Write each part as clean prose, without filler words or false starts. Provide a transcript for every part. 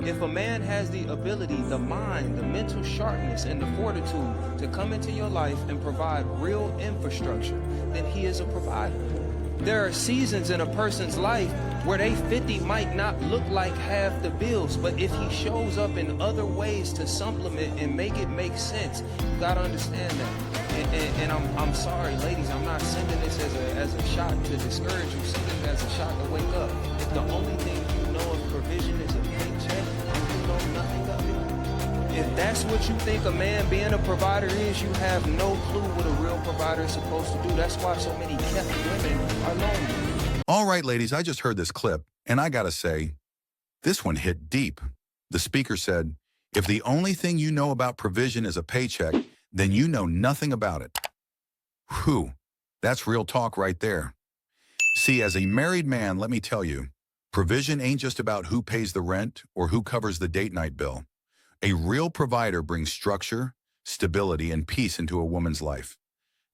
If a man has the ability, the mind, the mental sharpness, and the fortitude to come into your life and provide real infrastructure, then he is a provider. There are seasons in a person's life where they 50 might not look like half the bills, but if he shows up in other ways to supplement and make it make sense, you gotta understand that. And I'm sorry, ladies, I'm not sending this as a shot to discourage you. Send it as a shot to wake up. If the only thing you know of provision is a paycheck, you know nothing of it. If that's what you think a man being a provider is, you have no clue what a real provider is supposed to do. That's why so many kept women are lonely. All right, ladies, I just heard this clip, and I gotta say, this one hit deep. The speaker said, if the only thing you know about provision is a paycheck, then you know nothing about it. Whew, that's real talk right there. See, as a married man, let me tell you, provision ain't just about who pays the rent or who covers the date night bill. A real provider brings structure, stability, and peace into a woman's life.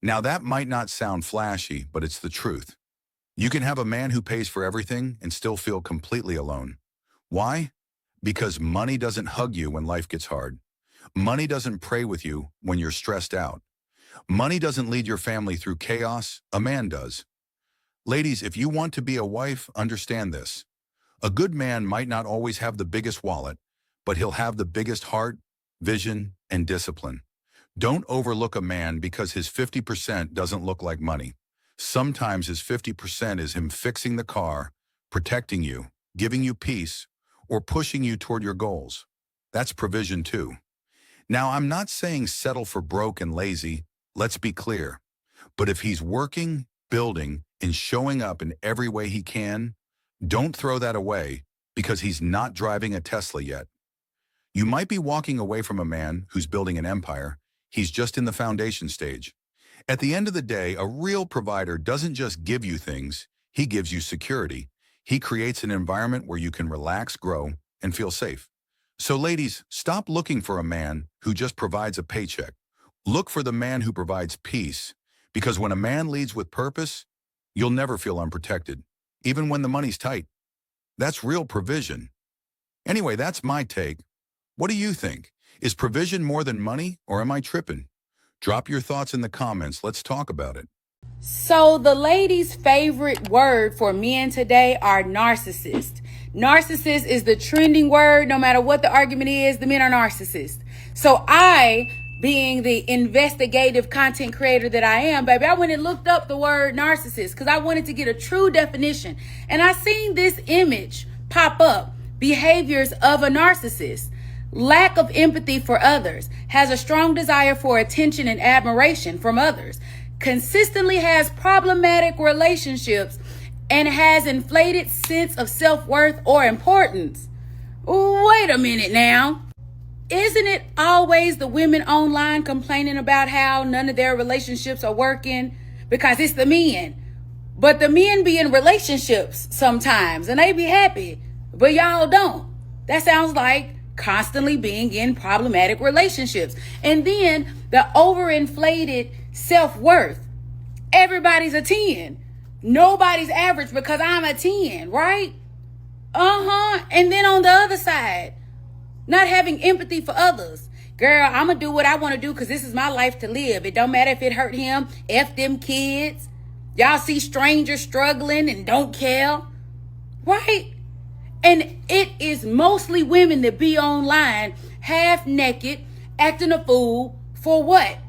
Now, that might not sound flashy, but it's the truth. You can have a man who pays for everything and still feel completely alone. Why? Because money doesn't hug you when life gets hard. Money doesn't pray with you when you're stressed out. Money doesn't lead your family through chaos, a man does. Ladies, if you want to be a wife, understand this. A good man might not always have the biggest wallet, but he'll have the biggest heart, vision, and discipline. Don't overlook a man because his 50% doesn't look like money. Sometimes his 50% is him fixing the car, protecting you, giving you peace, or pushing you toward your goals. That's provision too. Now, I'm not saying settle for broke and lazy, let's be clear. But if he's working, building, and showing up in every way he can, don't throw that away because he's not driving a Tesla yet. You might be walking away from a man who's building an empire. He's just in the foundation stage. At the end of the day, a real provider doesn't just give you things, he gives you security. He creates an environment where you can relax, grow, and feel safe. So ladies, stop looking for a man who just provides a paycheck. Look for the man who provides peace, because when a man leads with purpose, you'll never feel unprotected, even when the money's tight. That's real provision. Anyway, that's my take. What do you think? Is provision more than money, or am I tripping? Drop your thoughts in the comments. Let's talk about it. So the ladies' favorite word for men today are narcissist. Narcissist is the trending word. No matter what the argument is, the men are narcissists. So I, being the investigative content creator that I am, baby, I went and looked up the word narcissist because I wanted to get a true definition. And I seen this image pop up, behaviors of a narcissist. Lack of empathy for others, has a strong desire for attention and admiration from others, consistently has problematic relationships, and has inflated sense of self-worth or importance. Wait a minute now. Isn't it always the women online complaining about how none of their relationships are working because it's the men? But the men be in relationships sometimes and they be happy, but y'all don't. That sounds like constantly being in problematic relationships. And then the overinflated self-worth. Everybody's a 10. Nobody's average because I'm a 10, right? And then on the other side, not having empathy for others. Girl, I'm going to do what I want to do because this is my life to live. It don't matter if it hurt him. F them kids. Y'all see strangers struggling and don't care. Right? And it is mostly women that be online half naked, acting a fool for what?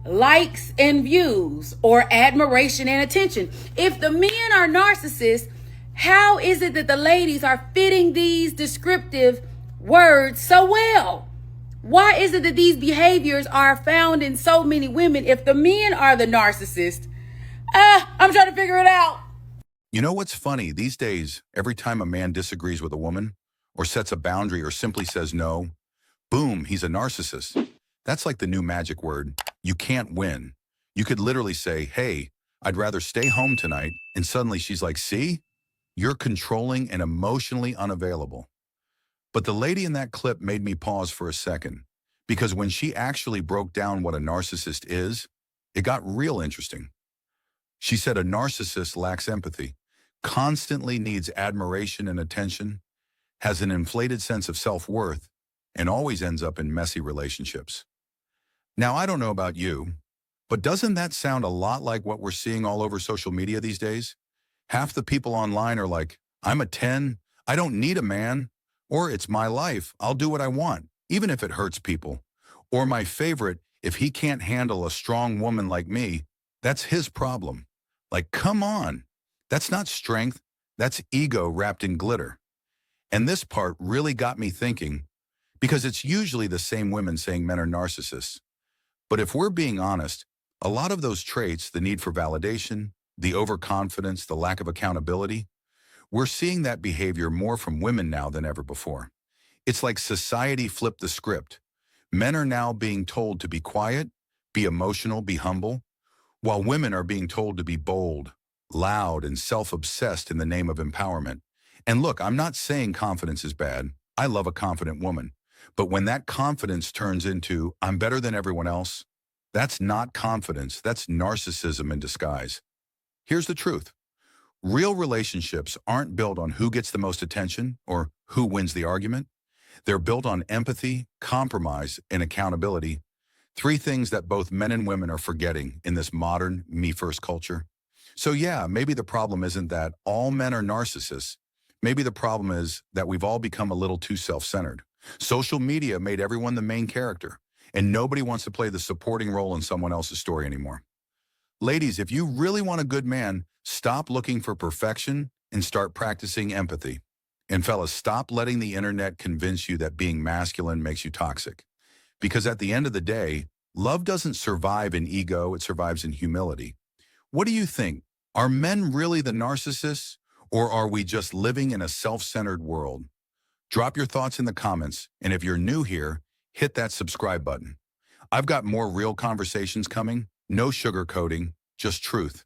Likes and views or admiration and attention. If the men are narcissists, how is it that the ladies are fitting these descriptive words so well? Why is it that these behaviors are found in so many women if the men are the narcissists? I'm trying to figure it out. You know what's funny? These days, every time a man disagrees with a woman, or sets a boundary, or simply says no, boom, he's a narcissist. That's like the new magic word. You can't win. You could literally say, hey, I'd rather stay home tonight, and suddenly she's like, see? You're controlling and emotionally unavailable. But the lady in that clip made me pause for a second, because when she actually broke down what a narcissist is, it got real interesting. She said a narcissist lacks empathy, constantly needs admiration and attention, has an inflated sense of self-worth, and always ends up in messy relationships. Now, I don't know about you, but doesn't that sound a lot like what we're seeing all over social media these days? Half the people online are like, I'm a 10, I don't need a man, or it's my life, I'll do what I want, even if it hurts people. Or my favorite, if he can't handle a strong woman like me, that's his problem. Like, come on. That's not strength, that's ego wrapped in glitter. And this part really got me thinking, because it's usually the same women saying men are narcissists. But if we're being honest, a lot of those traits, the need for validation, the overconfidence, the lack of accountability, we're seeing that behavior more from women now than ever before. It's like society flipped the script. Men are now being told to be quiet, be emotional, be humble, while women are being told to be bold, loud, and self-obsessed in the name of empowerment. And look, I'm not saying confidence is bad. I love a confident woman. But when that confidence turns into, I'm better than everyone else, that's not confidence, that's narcissism in disguise. Here's the truth. Real relationships aren't built on who gets the most attention or who wins the argument. They're built on empathy, compromise, and accountability. Three things that both men and women are forgetting in this modern me-first culture. So yeah, maybe the problem isn't that all men are narcissists. Maybe the problem is that we've all become a little too self-centered. Social media made everyone the main character, and nobody wants to play the supporting role in someone else's story anymore. Ladies, if you really want a good man, stop looking for perfection and start practicing empathy. And fellas, stop letting the internet convince you that being masculine makes you toxic. Because at the end of the day, love doesn't survive in ego, it survives in humility. What do you think? Are men really the narcissists, or are we just living in a self-centered world? Drop your thoughts in the comments, and if you're new here, hit that subscribe button. I've got more real conversations coming, no sugarcoating, just truth.